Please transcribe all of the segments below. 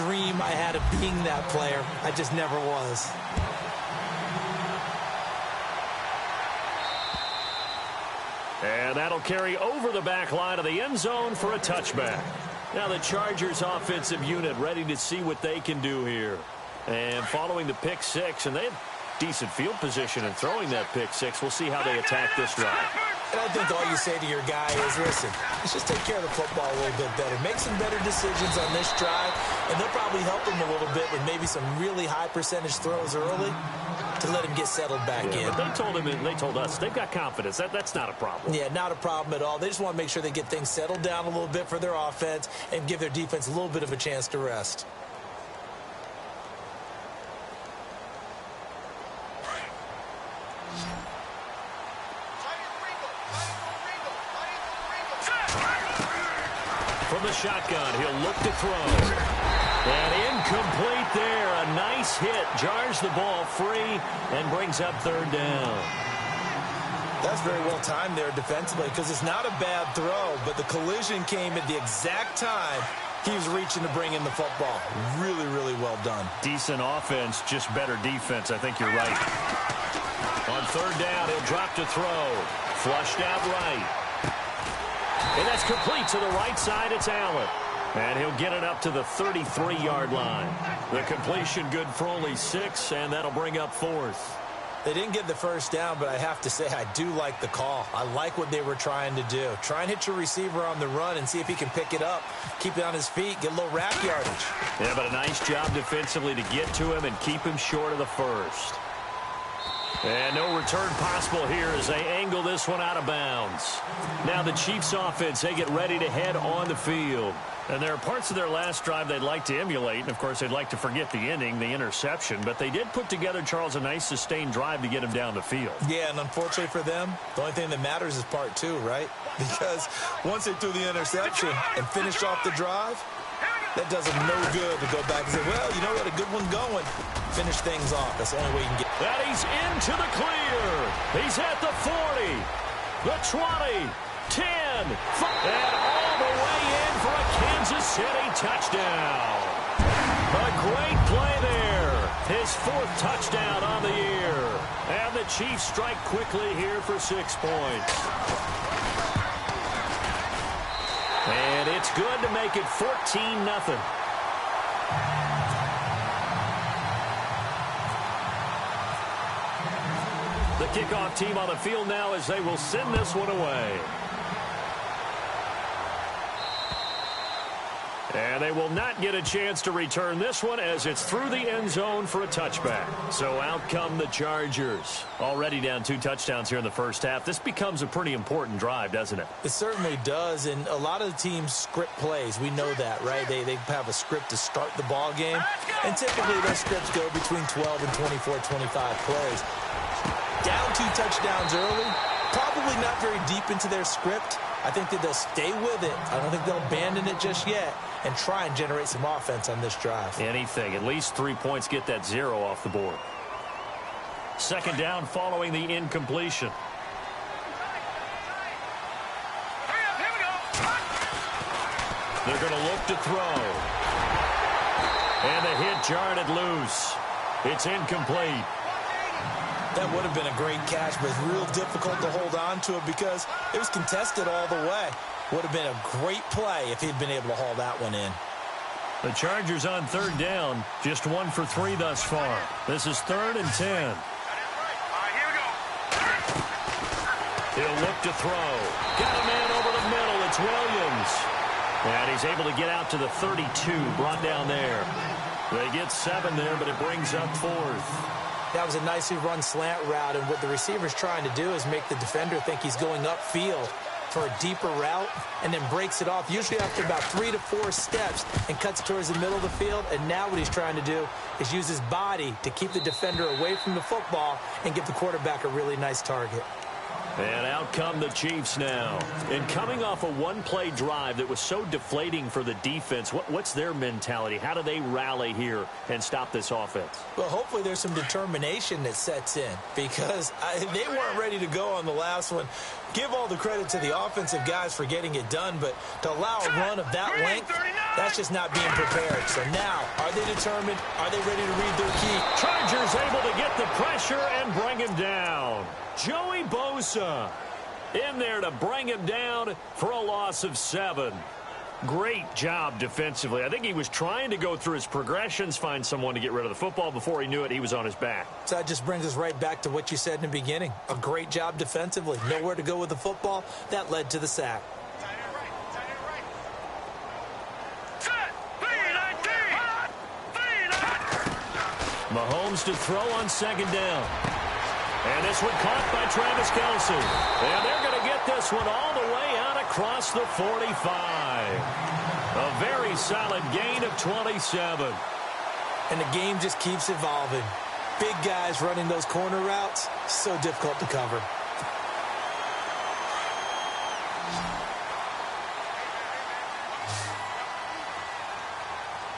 dream I had of being that player. I just never was. And that'll carry over the back line of the end zone for a touchback. Now the Chargers offensive unit ready to see what they can do here. And following the pick six, and they have decent field position in throwing that pick six. We'll see how they attack this drive. And I think all you say to your guy is, listen, let's just take care of the football a little bit better. Make some better decisions on this drive, and they'll probably help him a little bit with maybe some really high percentage throws early to let him get settled back in. But they told him, and they told us, they've got confidence. That's not a problem. Yeah, not a problem at all. They just want to make sure they get things settled down a little bit for their offense and give their defense a little bit of a chance to rest. From the shotgun, he'll look to throw. And incomplete there. A nice hit. Jars the ball free and brings up third down. That's very well timed there defensively because it's not a bad throw, but the collision came at the exact time he was reaching to bring in the football. Really, really well done. Decent offense, just better defense. I think you're right. On third down, he'll drop to throw. Flushed out right. And that's complete to the right side. It's Allen. And he'll get it up to the 33-yard line. The completion good for only 6, and that'll bring up fourth. They didn't get the first down, but I have to say I do like the call. I like what they were trying to do. Try and hit your receiver on the run and see if he can pick it up. Keep it on his feet, get a little rack yardage. Yeah, but a nice job defensively to get to him and keep him short of the first. And no return possible here as they angle this one out of bounds. Now the Chiefs offense, they get ready to head on the field. And there are parts of their last drive they'd like to emulate. And, of course, they'd like to forget the ending, the interception. But they did put together, Charles, a nice sustained drive to get him down the field. Yeah, and unfortunately for them, the only thing that matters is part 2, right? Because once they threw the interception and finished off the drive, that does them no good to go back and say, well, you know what, a good one going. Finish things off. That's the only way you can get. And he's into the clear. He's at the 40, the 20, 10, 5, and all the way in for a Kansas City touchdown. A great play there. His 4th touchdown on the year. And the Chiefs strike quickly here for 6 points. And it's good to make it 14-0. The kickoff team on the field now as they will send this one away. And they will not get a chance to return this one as it's through the end zone for a touchback. So out come the Chargers. Already down 2 touchdowns here in the first half. This becomes a pretty important drive, doesn't it? It certainly does, and a lot of the teams script plays. We know that, right? They have a script to start the ball game, and typically those scripts go between 12 and 24, 25 plays. Down 2 touchdowns early, probably not very deep into their script. I think that they'll stay with it. I don't think they'll abandon it just yet and try and generate some offense on this drive. Anything. At least 3 points, get that 0 off the board. Second down following the incompletion. They're going to look to throw. And the hit jarred it loose. It's incomplete. That would have been a great catch, but it's real difficult to hold on to it because it was contested all the way. Would have been a great play if he'd been able to haul that one in. The Chargers on third down, just 1 for 3 thus far. This is 3rd and 10. He'll look to throw. Got a man over the middle. It's Williams. And he's able to get out to the 32, brought down there. They get 7 there, but it brings up 4th. That was a nicely run slant route, and what the receiver's trying to do is make the defender think he's going upfield for a deeper route and then breaks it off, usually after about 3 to 4 steps, and cuts towards the middle of the field. And now what he's trying to do is use his body to keep the defender away from the football and give the quarterback a really nice target. And out come the Chiefs now. And coming off a one-play drive that was so deflating for the defense, what's their mentality? How do they rally here and stop this offense? Well, hopefully there's some determination that sets in because they weren't ready to go on the last one. Give all the credit to the offensive guys for getting it done, but to allow a run of that length, that's just not being prepared. So now, are they determined? Are they ready to read their key? Chargers able to get the pressure and bring him down. Joey Bosa in there to bring him down for a loss of 7. Great job defensively. I think he was trying to go through his progressions, find someone to get rid of the football. Before he knew it, he was on his back. So that just brings us right back to what you said in the beginning. A great job defensively. Nowhere to go with the football. That led to the sack. Mahomes to throw on 2nd down. And this one caught by Travis Kelce. And they're going to get this one all the way out across the 45. A very solid gain of 27. And the game just keeps evolving. Big guys running those corner routes, so difficult to cover.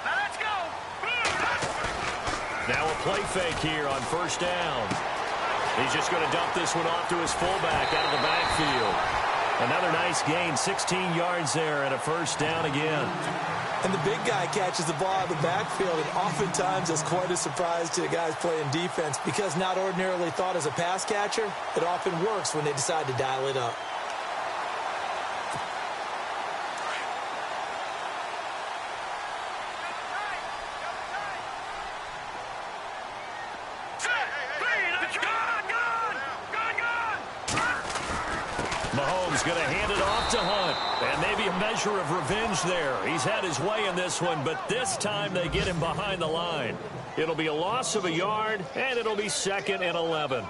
Now let's go. Now a play fake here on 1st down. He's just going to dump this one off to his fullback out of the backfield. Another nice gain, 16 yards there and a 1st down again. And the big guy catches the ball out of the backfield, and oftentimes that's quite a surprise to the guys playing defense because not ordinarily thought as a pass catcher, it often works when they decide to dial it up. Mahomes going to hand it off to Hunt. And maybe a measure of revenge there. He's had his way in this one, but this time they get him behind the line. It'll be a loss of a yard, and it'll be 2nd and 11.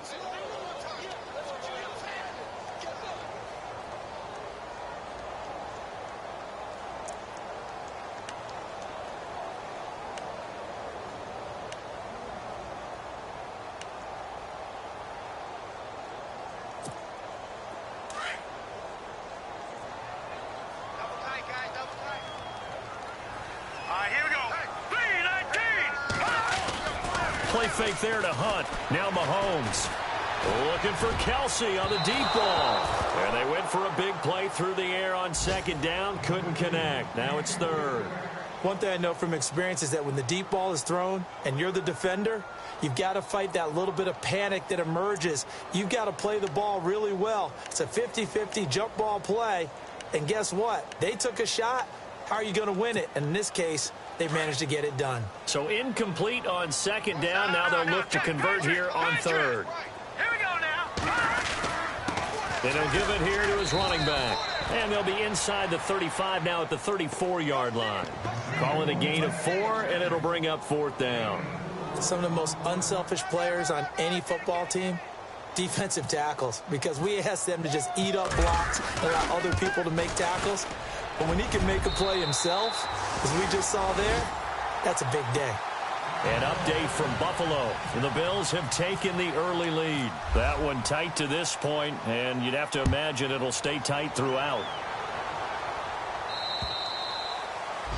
Play fake there to Hunt. Now Mahomes looking for Kelce on the deep ball. And they went for a big play through the air on 2nd down. Couldn't connect. Now it's 3rd. One thing I know from experience is that when the deep ball is thrown and you're the defender, you've got to fight that little bit of panic that emerges. You've got to play the ball really well. It's a 50-50 jump ball play. And guess what? They took a shot. How are you going to win it? And in this case, they managed to get it done. So incomplete on 2nd down. Now they'll look to convert here on 3rd. Here we go now. And he'll give it here to his running back. And they'll be inside the 35 now at the 34-yard line. Call it a gain of 4, and it'll bring up 4th down. Some of the most unselfish players on any football team, defensive tackles, because we ask them to just eat up blocks and allow other people to make tackles. But when he can make a play himself, as we just saw there, that's a big day. An update from Buffalo. The Bills have taken the early lead. That one tight to this point, and you'd have to imagine it'll stay tight throughout.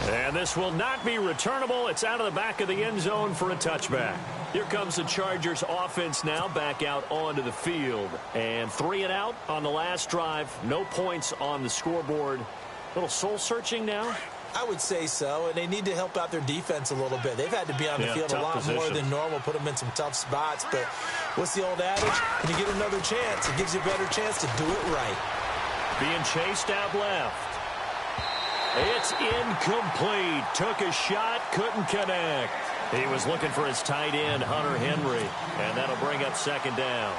And this will not be returnable. It's out of the back of the end zone for a touchback. Here comes the Chargers offense now back out onto the field. And 3 and out on the last drive. No points on the scoreboard. A little soul-searching now. I would say so, and they need to help out their defense a little bit. They've had to be on the field a lot more than normal, put them in some tough spots. But what's the old adage? When you get another chance, it gives you a better chance to do it right. Being chased out left. It's incomplete. Took a shot, couldn't connect. He was looking for his tight end, Hunter Henry, and that'll bring up 2nd down.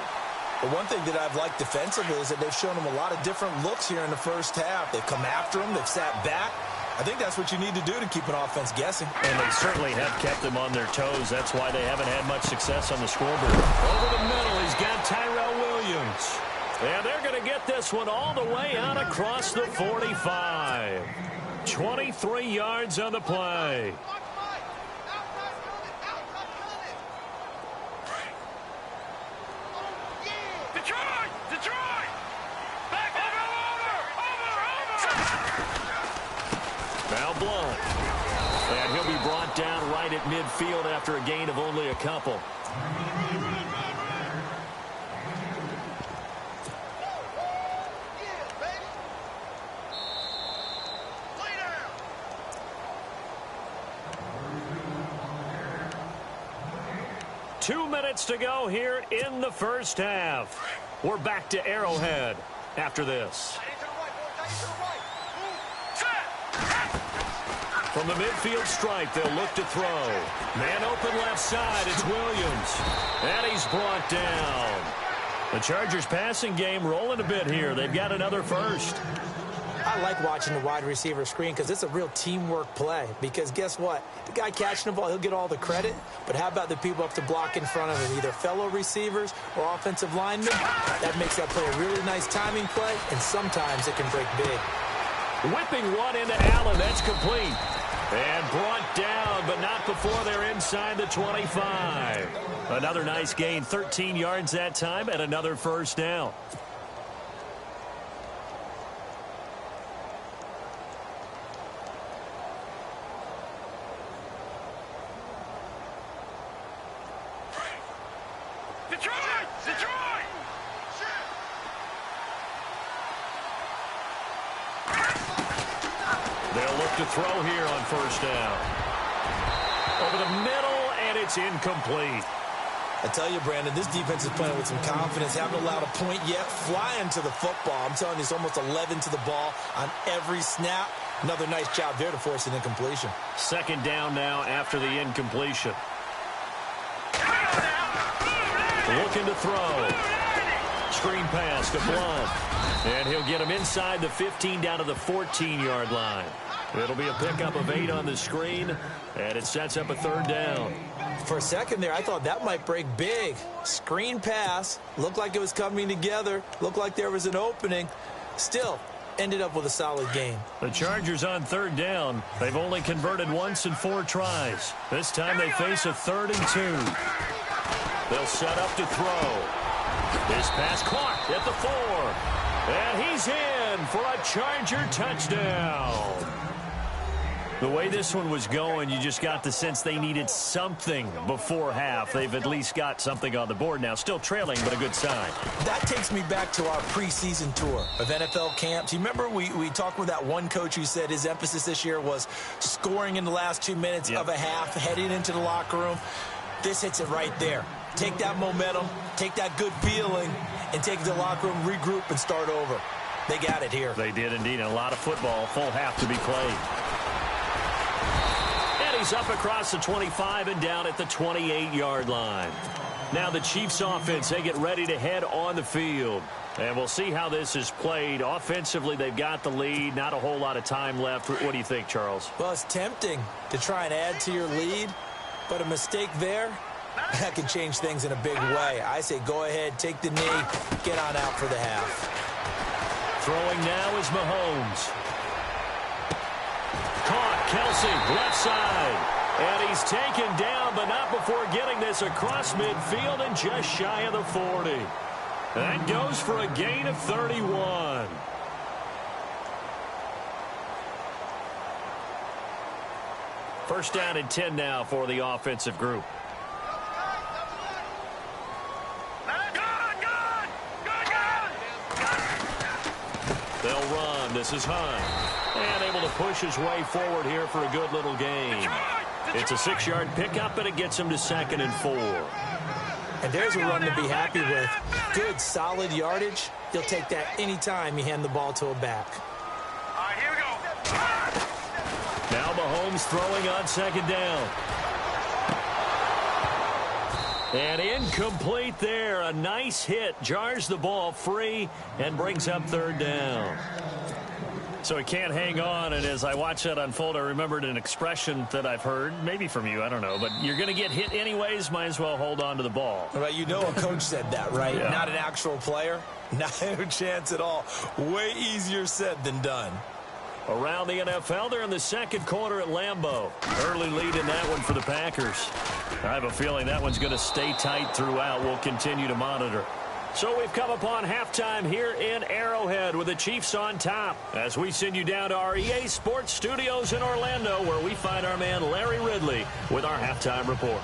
But one thing that I've liked defensively is that they've shown them a lot of different looks here in the first half. They've come after him. They've sat back. I think that's what you need to do to keep an offense guessing. And they certainly have kept them on their toes. That's why they haven't had much success on the scoreboard. Over the middle, he's got Tyrell Williams. And they're going to get this one all the way out across the 45. 23 yards on the play. Detroit! Back over! Now Blunt. And he'll be brought down right at midfield after a gain of only a couple. 2 minutes to go here in the first half. We're back to Arrowhead after this. From the midfield stripe, they'll look to throw. Man open left side, it's Williams. And he's brought down. The Chargers passing game rolling a bit here. They've got another first. I like watching the wide receiver screen because it's a real teamwork play. Because guess what? The guy catching the ball, he'll get all the credit. But how about the people up to block in front of him, either fellow receivers or offensive linemen? That makes that play a really nice timing play, and sometimes it can break big. Whipping one into Allen. That's complete. And brought down, but not before they're inside the 25. Another nice gain, 13 yards that time, and another first down. They'll look to throw here on first down. Over the middle, and it's incomplete. I tell you, Brandon, this defense is playing with some confidence. Haven't allowed a point yet. Flying to the football. I'm telling you, it's almost 11 to the ball on every snap. Another nice job there to force an incompletion. Second down now after the incompletion. Looking to throw. Screen pass to Blunt. And he'll get him inside the 15 down to the 14-yard line. It'll be a pickup of 8 on the screen, and it sets up a third down. For a second there, I thought that might break big. Screen pass. Looked like it was coming together. Looked like there was an opening. Still, ended up with a solid game. The Chargers on third down. They've only converted once in 4 tries. This time they face a 3rd and 2. They'll set up to throw. This pass caught at the 4. And he's in for a Charger touchdown. The way this one was going, you just got the sense they needed something before half. They've at least got something on the board now. Still trailing, but a good sign. That takes me back to our preseason tour of NFL camps. You remember we talked with that one coach who said his emphasis this year was scoring in the last 2 minutes of a half, heading into the locker room. This hits it right there. Take that momentum, take that good feeling, and take it to the locker room, regroup, and start over. They got it here. They did indeed. A lot of football, full half to be played. And he's up across the 25 and down at the 28-yard line. Now the Chiefs offense, they get ready to head on the field. And we'll see how this is played. Offensively, they've got the lead. Not a whole lot of time left. What do you think, Charles? Well, it's tempting to try and add to your lead, but a mistake there, that can change things in a big way. I say go ahead, take the knee, get on out for the half. Throwing now is Mahomes. Caught, Kelsey, left side. And he's taken down, but not before getting this across midfield and just shy of the 40. That goes for a gain of 31. First down and 10 now for the offensive group. They'll run. This is Hunt. And able to push his way forward here for a good little gain. It's a 6-yard pickup, and it gets him to 2nd and 4. And there's a run to be happy with. Good, solid yardage. You'll take that anytime you hand the ball to a back. All right, here we go. Now Mahomes throwing on 2nd down. And incomplete there. A nice hit. Jars the ball free and brings up 3rd down. So he can't hang on, and as I watch that unfold, I remembered an expression that I've heard, maybe from you, I don't know, but you're going to get hit anyways, might as well hold on to the ball. Well, you know a coach said that, right? Yeah. Not an actual player. No chance at all. Way easier said than done. Around the NFL, they're in the 2nd quarter at Lambeau. Early lead in that one for the Packers. I have a feeling that one's going to stay tight throughout. We'll continue to monitor. So we've come upon halftime here in Arrowhead with the Chiefs on top as we send you down to our EA Sports Studios in Orlando, where we find our man Larry Ridley with our halftime report.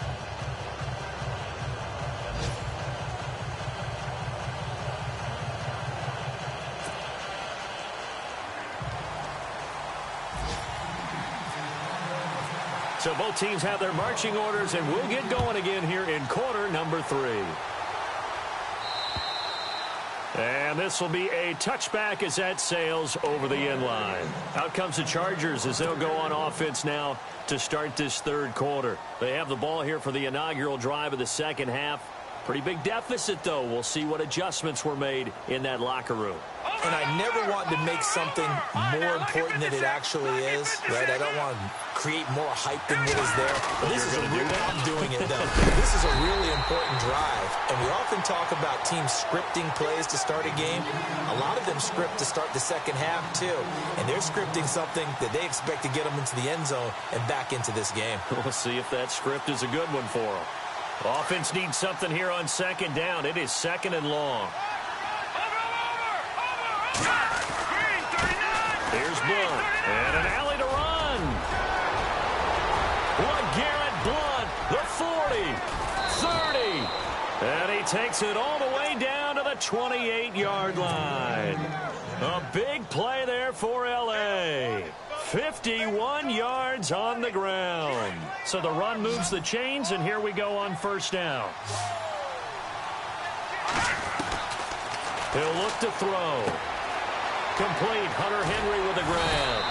So both teams have their marching orders, and we'll get going again here in quarter number 3. And this will be a touchback as that sails over the end line. Out comes the Chargers as they'll go on offense now to start this third quarter. They have the ball here for the inaugural drive of the second half. Pretty big deficit, though. We'll see what adjustments were made in that locker room. And I never want to make something more important than it actually is, right? I don't want to create more hype than what is there. But this is I'm doing it, though. This is a really important drive. And we often talk about teams scripting plays to start a game. A lot of them script to start the second half, too. And they're scripting something that they expect to get them into the end zone and back into this game. We'll see if that script is a good one for them. Offense needs something here on second down. It is second and long. Here's Blunt, and an alley to run. Garrett Blunt, the 40, 30, and he takes it all the way down to the 28-yard line. A big play there for L.A. 51 yards on the ground. So the run moves the chains, and here we go on first down. He'll look to throw. Complete. Hunter Henry with the grab.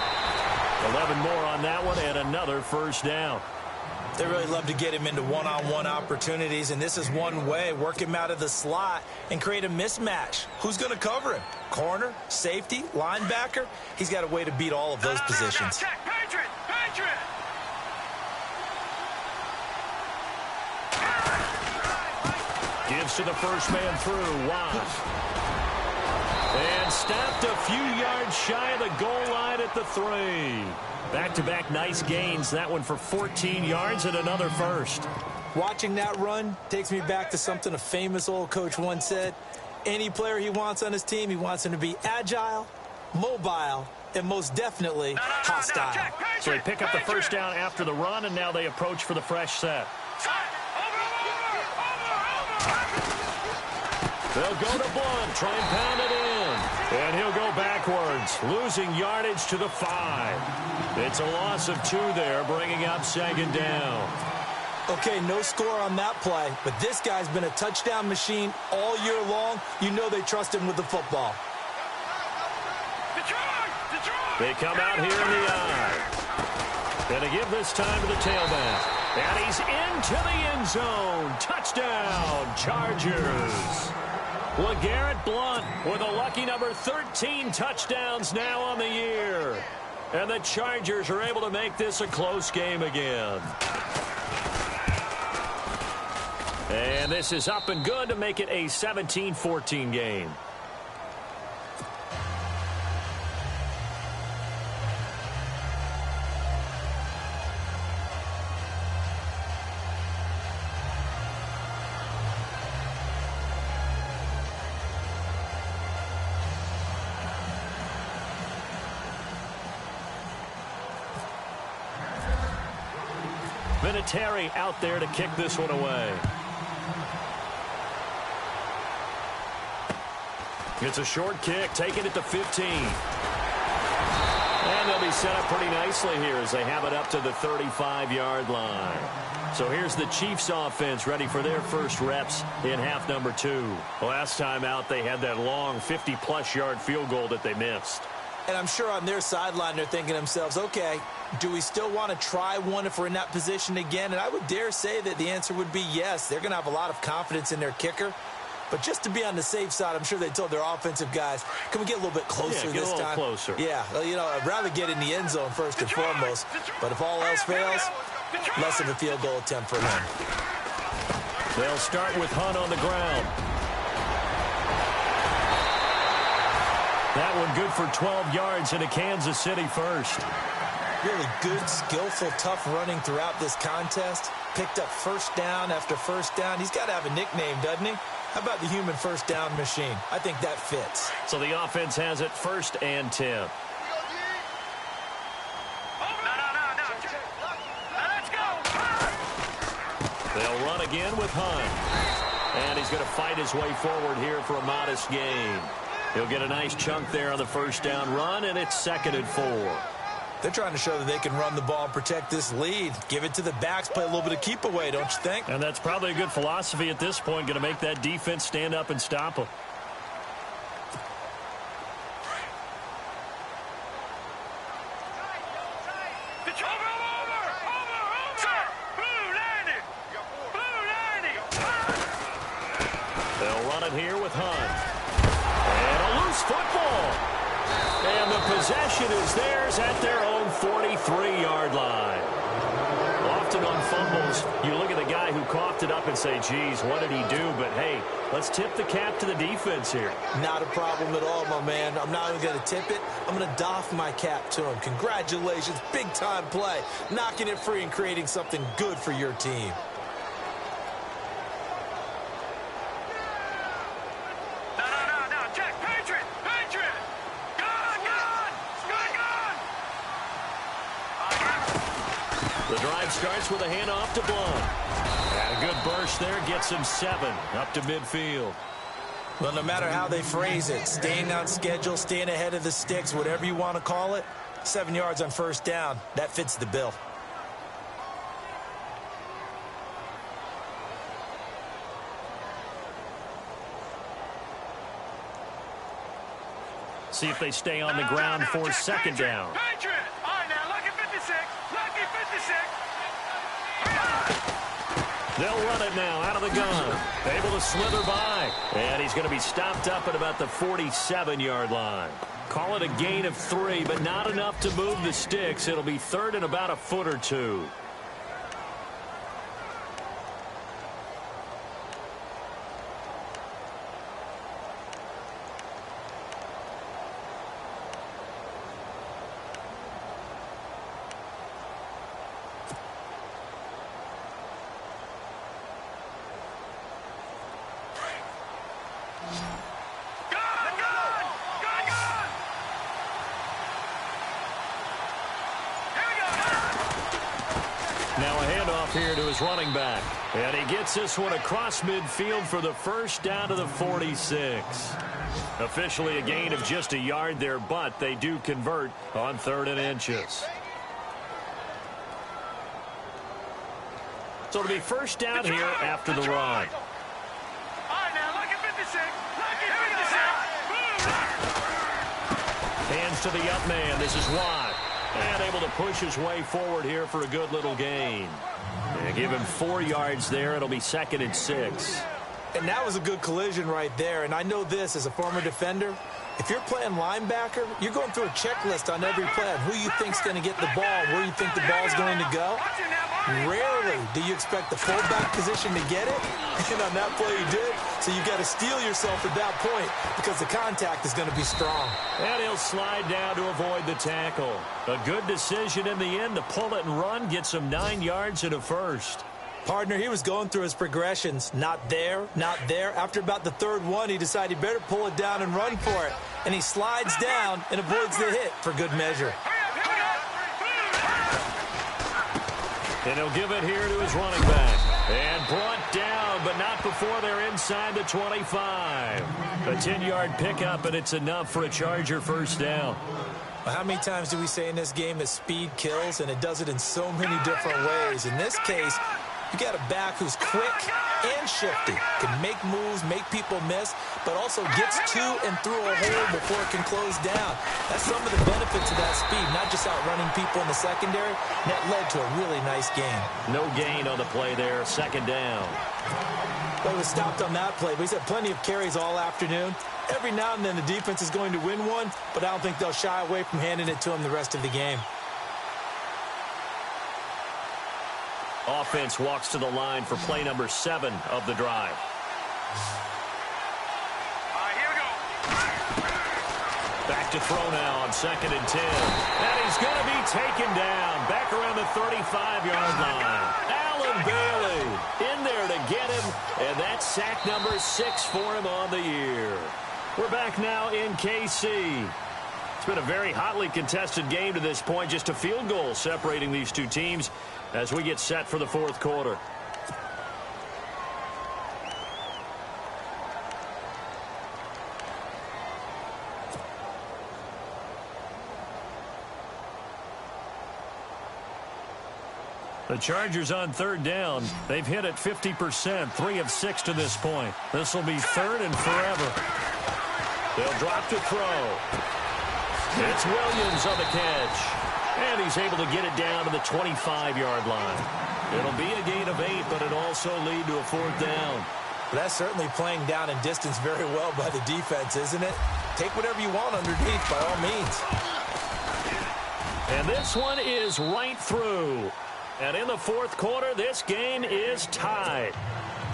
11 more on that one, and another first down. They really love to get him into one-on-one opportunities, and this is one way. Work him out of the slot and create a mismatch. Who's going to cover him? Corner, safety, linebacker? He's got a way to beat all of those positions. Gives to the first man through. Watt. And stopped a few yards shy of the goal line at the 3. Back-to-back nice gains. That one for 14 yards and another first. Watching that run takes me back to something a famous old coach once said. Any player he wants on his team, he wants him to be agile, mobile, and most definitely hostile. So they pick up the first down after the run, and now they approach for the fresh set. They'll go to Blunt, try and pound it in. And he'll go backwards, losing yardage to the 5. It's a loss of 2 there, bringing up second down. Okay, no score on that play, but this guy's been a touchdown machine all year long. You know they trust him with the football. They come out here in the eye. Going to give this time to the tailback. And he's into the end zone. Touchdown, Chargers. LeGarrette Blunt with a lucky number 13 touchdowns now on the year. And the Chargers are able to make this a close game again. And this is up and good to make it a 17-14 game. Vinatieri out there to kick this one away. It's a short kick, taking it to 15. And they'll be set up pretty nicely here as they have it up to the 35-yard line. So here's the Chiefs offense ready for their first reps in half number 2. Last time out, they had that long 50-plus yard field goal that they missed. And I'm sure on their sideline they're thinking to themselves, okay, do we still want to try one if we're in that position again? And I would dare say that the answer would be yes. They're going to have a lot of confidence in their kicker. But just to be on the safe side, I'm sure they told their offensive guys, can we get a little bit closer this time? Yeah, get a little closer. Yeah, you know, I'd rather get in the end zone first and foremost. But if all else fails, less of a field goal attempt for him. They'll start with Hunt on the ground. That one good for 12 yards into Kansas City first. Really good, skillful, tough running throughout this contest. Picked up first down after first down. He's got to have a nickname, doesn't he? How about the human first down machine? I think that fits. So the offense has it first and 10. They'll run again with Hunt. And he's going to fight his way forward here for a modest gain. He'll get a nice chunk there on the first down run, and it's 2nd and 4. They're trying to show that they can run the ball and protect this lead. Give it to the backs, play a little bit of keep away, don't you think? And that's probably a good philosophy at this point, going to make that defense stand up and stop them. They'll run it here with Hunt. And a loose football. And the possession is theirs at their own 43-yard line. Often on fumbles, you look at the guy who coughed it up and say, geez, what did he do? But, hey, let's tip the cap to the defense here. Not a problem at all, my man. I'm not even going to tip it. I'm going to doff my cap to him. Congratulations, big-time play. Knocking it free and creating something good for your team. The drive starts with a handoff to Blunt. And a good burst there gets him 7 up to midfield. Well, no matter how they phrase it, staying on schedule, staying ahead of the sticks, whatever you want to call it, 7 yards on first down, that fits the bill. See if they stay on the ground for second down. They'll run it now out of the gun. Able to slither by. And he's going to be stopped up at about the 47-yard line. Call it a gain of 3, but not enough to move the sticks. It'll be third and about a foot or two. Now a handoff here to his running back. And he gets this one across midfield for the first down to the 46. Officially a gain of just a yard there, but they do convert on 3rd and inches. So it'll be first down here after the run. Hands to the up man. This is Watt. And able to push his way forward here for a good little gain. And give him 4 yards there. It'll be 2nd and 6. And that was a good collision right there. And I know this as a former defender. If you're playing linebacker, you're going through a checklist on every play on who you think's going to get the ball and where you think the ball's going to go. Rarely do you expect the fullback position to get it. And on that play you did. So you got to steel yourself at that point because the contact is going to be strong. And he'll slide down to avoid the tackle. A good decision in the end to pull it and run. Gets him 9 yards and a first. Partner, he was going through his progressions. Not there, not there. After about the 3rd one, he decided he better pull it down and run for it. And he slides down and avoids the hit for good measure. And he'll give it here to his running back. And brought down, but not before they're inside the 25. A 10-yard pickup, and it's enough for a Charger first down. Well, how many times do we say in this game that speed kills, and it does it in so many different ways? In this case, you got a back who's quick and shifty, can make moves, make people miss, but also gets to and through a hole before it can close down. That's some of the benefits of that speed, not just outrunning people in the secondary. And that led to a really nice gain. No gain on the play there, 2nd down. Well, he was stopped on that play, but he's had plenty of carries all afternoon. Every now and then the defense is going to win one, but I don't think they'll shy away from handing it to him the rest of the game. Offense walks to the line for play number 7 of the drive. Here we go. Back to throw now on 2nd and 10. And he's going to be taken down back around the 35-yard line. Allen Bailey in there to get him, and that's sack number 6 for him on the year. We're back now in KC. It's been a very hotly contested game to this point. Just a field goal separating these two teams as we get set for the 4th quarter. The Chargers on third down. They've hit it 50%, 3 of 6 to this point. This will be third and forever. They'll drop to throw. It's Williams on the catch. And he's able to get it down to the 25-yard line. It'll be a gain of 8, but it'll also lead to a fourth down. That's certainly playing down in distance very well by the defense, isn't it? Take whatever you want underneath, by all means. And this one is right through. And in the fourth quarter, this game is tied.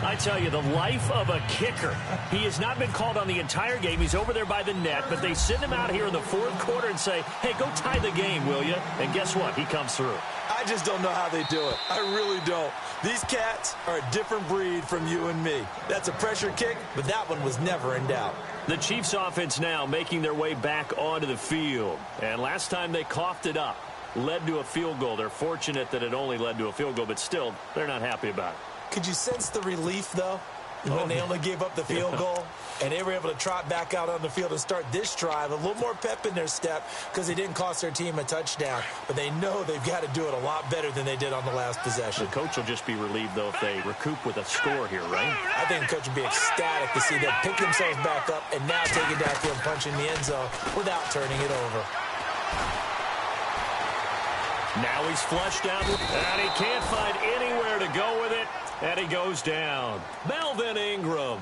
I tell you, the life of a kicker. He has not been called on the entire game. He's over there by the net, but they send him out here in the fourth quarter and say, hey, go tie the game, will you? And guess what? He comes through. I just don't know how they do it. I really don't. These cats are a different breed from you and me. That's a pressure kick, but that one was never in doubt. The Chiefs offense now making their way back onto the field. And last time they coughed it up, led to a field goal. They're fortunate that it only led to a field goal, but still, they're not happy about it. Could you sense the relief, though, when they only gave up the field goal? And they were able to trot back out on the field and start this drive. A little more pep in their step because they didn't cost their team a touchdown. But they know they've got to do it a lot better than they did on the last possession. The coach will just be relieved, though, if they recoup with a score here, right? I think the coach would be ecstatic to see them pick themselves back up and now take it downfield and punch in the end zone without turning it over. Now he's flushed out, and he can't find anywhere to go with it, and he goes down. Melvin Ingram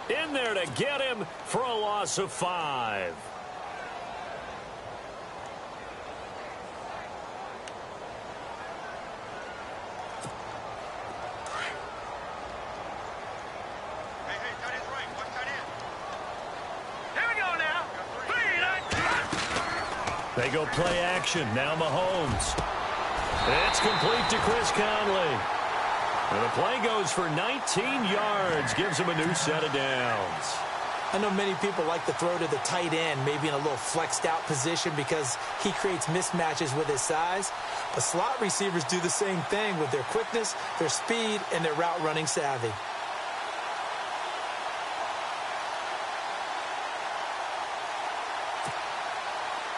in there to get him for a loss of 5. They go play action. Now Mahomes. It's complete to Chris Conley. And the play goes for 19 yards. Gives him a new set of downs. I know many people like to throw to the tight end, maybe in a little flexed out position because he creates mismatches with his size. But slot receivers do the same thing with their quickness, their speed, and their route running savvy.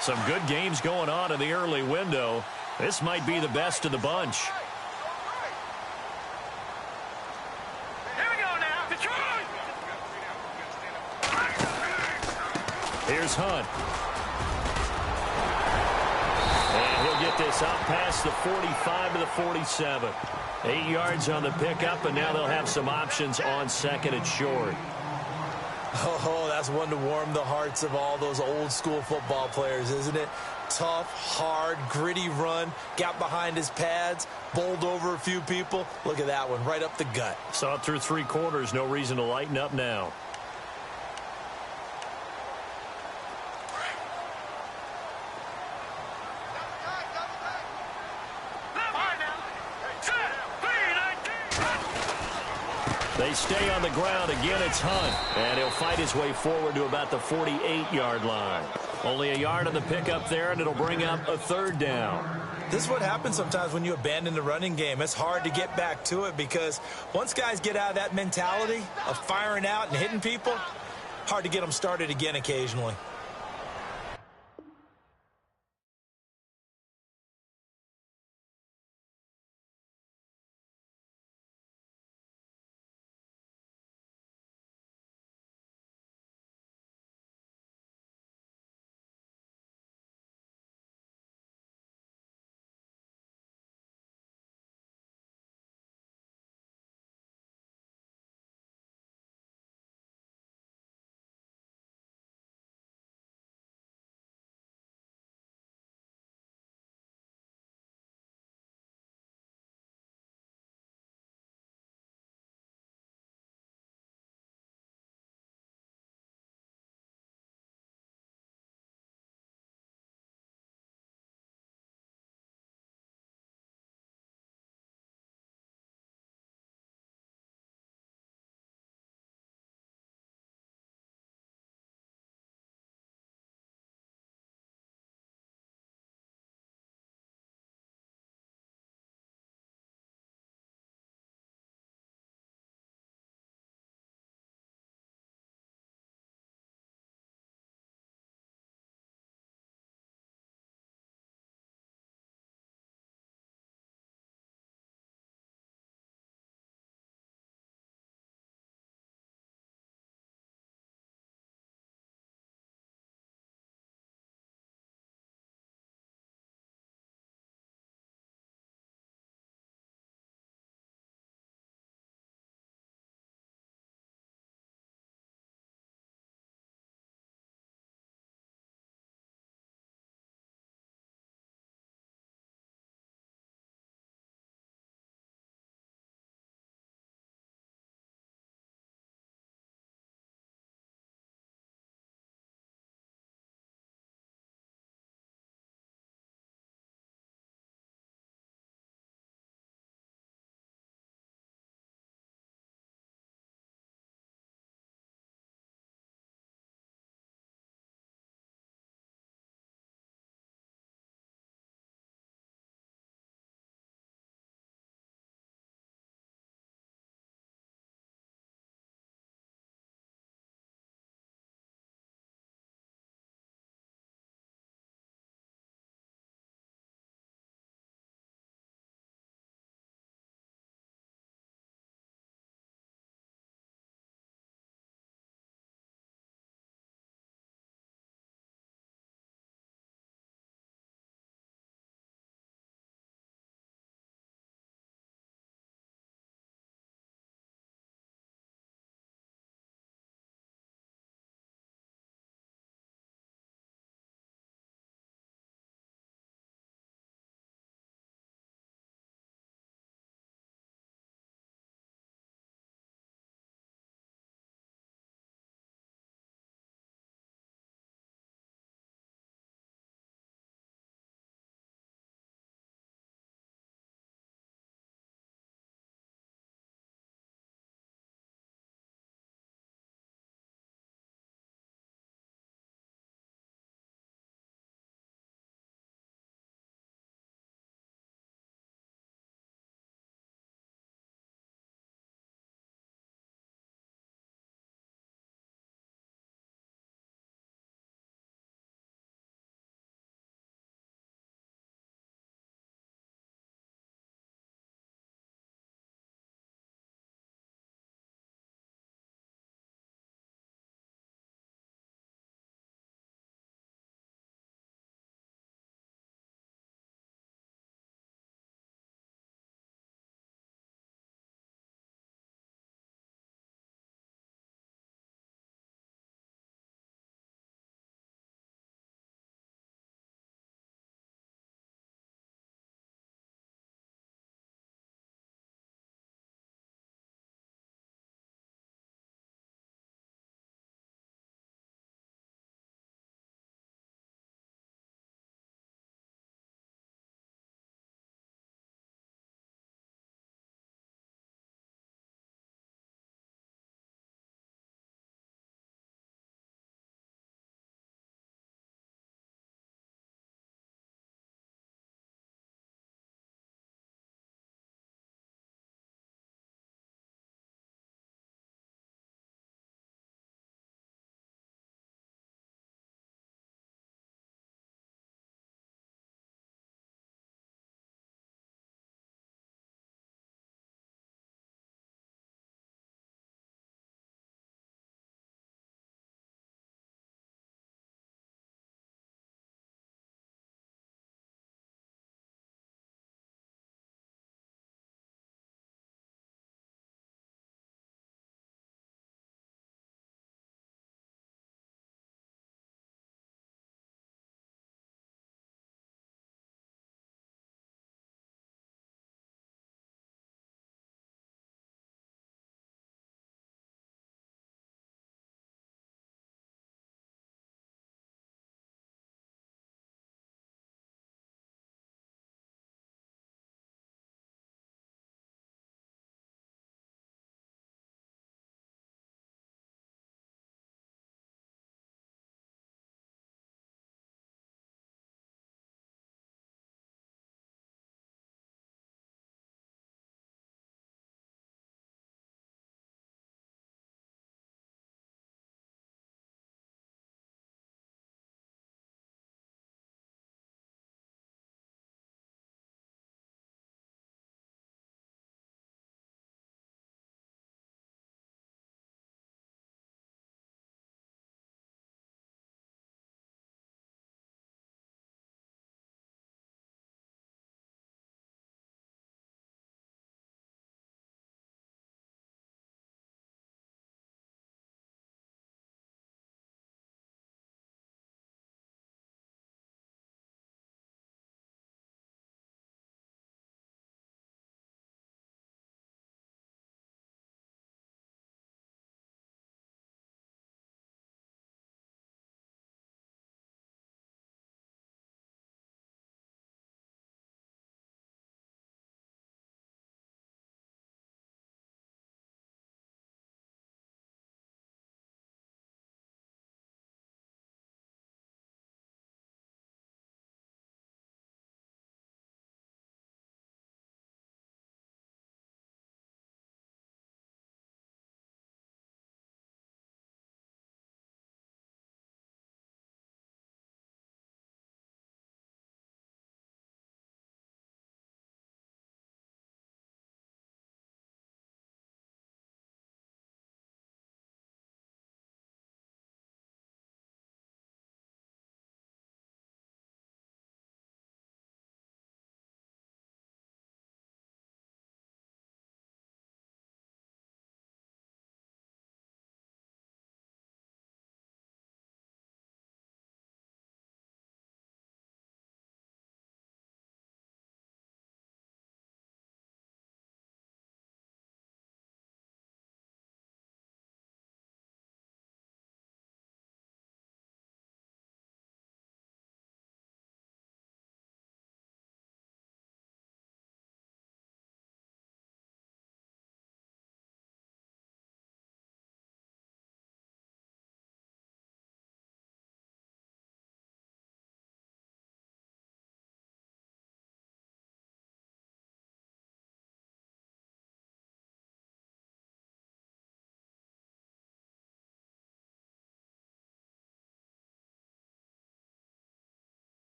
Some good games going on in the early window. This might be the best of the bunch. Here we go now. Detroit! Here's Hunt. And he'll get this out past the 45 to the 47. 8 yards on the pickup, and now they'll have some options on second and short. Oh, that's one to warm the hearts of all those old school football players, isn't it? Tough, hard, gritty run, got behind his pads, bowled over a few people. Look at that one, right up the gut. Saw it through 3 quarters, no reason to lighten up now. They stay on the ground. Again, it's Hunt. And he'll fight his way forward to about the 48-yard line. Only a yard on the pickup there, and it'll bring up a third down. This is what happens sometimes when you abandon the running game. It's hard to get back to it because once guys get out of that mentality of firing out and hitting people, hard to get them started again occasionally.